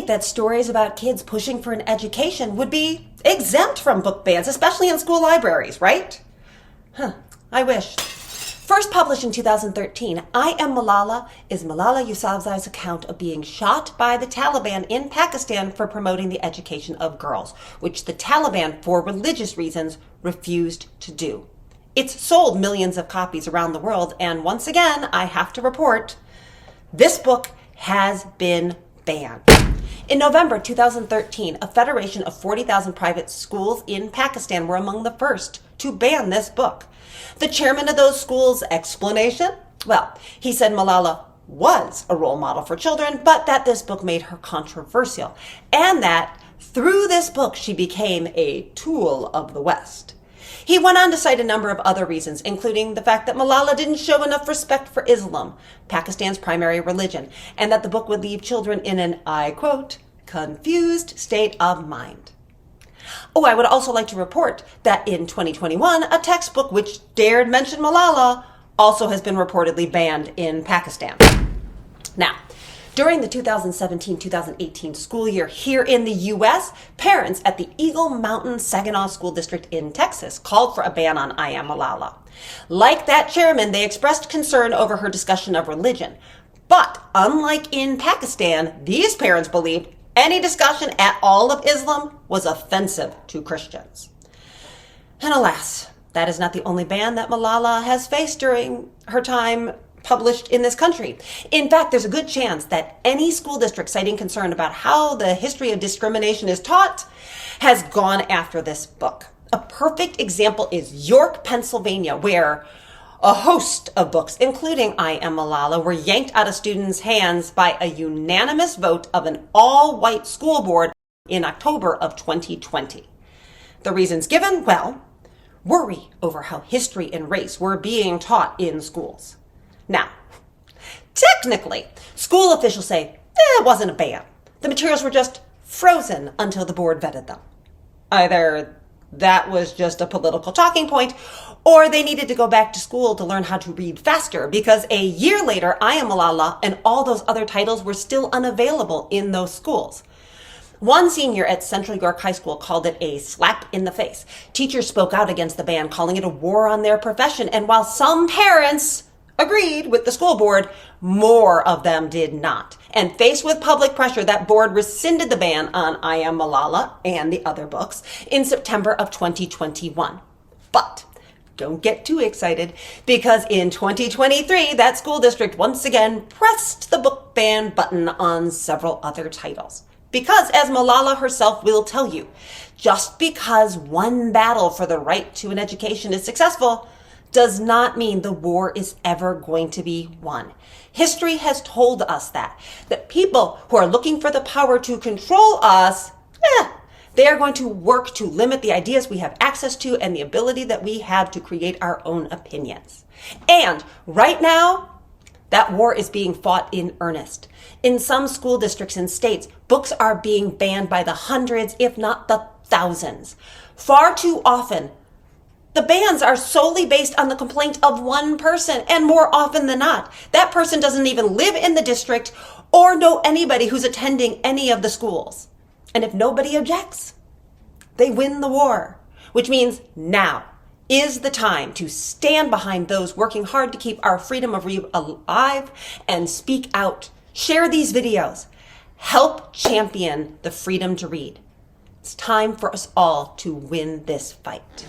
think that stories about kids pushing for an education would be exempt from book bans, especially in school libraries, right? I wish. First published in 2013, I Am Malala is Malala Yousafzai's account of being shot by the Taliban in Pakistan for promoting the education of girls, which the Taliban, for religious reasons, refused to do. It's sold millions of copies around the world, and once again, I have to report, this book has been banned. In November 2013, a federation of 40,000 private schools in Pakistan were among the first to ban this book. The chairman of those schools' explanation? Well, he said Malala was a role model for children, but that this book made her controversial, and that through this book she became a tool of the West. He went on to cite a number of other reasons, including the fact that Malala didn't show enough respect for Islam, Pakistan's primary religion, and that the book would leave children in an, I quote, confused state of mind. Oh, I would also like to report that in 2021, a textbook which dared mention Malala also has been reportedly banned in Pakistan. Now, during the 2017-2018 school year here in the U.S., parents at the Eagle Mountain Saginaw School District in Texas called for a ban on I Am Malala. Like that chairman, they expressed concern over her discussion of religion. But unlike in Pakistan, these parents believed any discussion at all of Islam was offensive to Christians. And alas, that is not the only ban that Malala has faced during her time published in this country. In fact, there's a good chance that any school district citing concern about how the history of discrimination is taught has gone after this book. A perfect example is York, Pennsylvania, where a host of books, including I Am Malala, were yanked out of students' hands by a unanimous vote of an all-white school board in October of 2020. The reasons given? Well, worry over how history and race were being taught in schools. Now, technically, school officials say it wasn't a ban. The materials were just frozen until the board vetted them. Either that was just a political talking point, or they needed to go back to school to learn how to read faster, because a year later, I Am Malala and all those other titles were still unavailable in those schools. One senior at Central York High School called it a slap in the face. Teachers spoke out against the ban, calling it a war on their profession, and while some parents agreed with the school board, more of them did not. And faced with public pressure, that board rescinded the ban on I Am Malala and the other books in September of 2021. But don't get too excited, because in 2023, that school district once again pressed the book ban button on several other titles. Because, as Malala herself will tell you, just because one battle for the right to an education is successful does not mean the war is ever going to be won. History has told us that people who are looking for the power to control us, they are going to work to limit the ideas we have access to and the ability that we have to create our own opinions. And right now, that war is being fought in earnest. In some school districts and states, books are being banned by the hundreds, if not the thousands. Far too often, the bans are solely based on the complaint of one person, and more often than not, that person doesn't even live in the district or know anybody who's attending any of the schools. And if nobody objects, they win the war, which means now is the time to stand behind those working hard to keep our freedom of read alive and speak out. Share these videos. Help champion the freedom to read. It's time for us all to win this fight.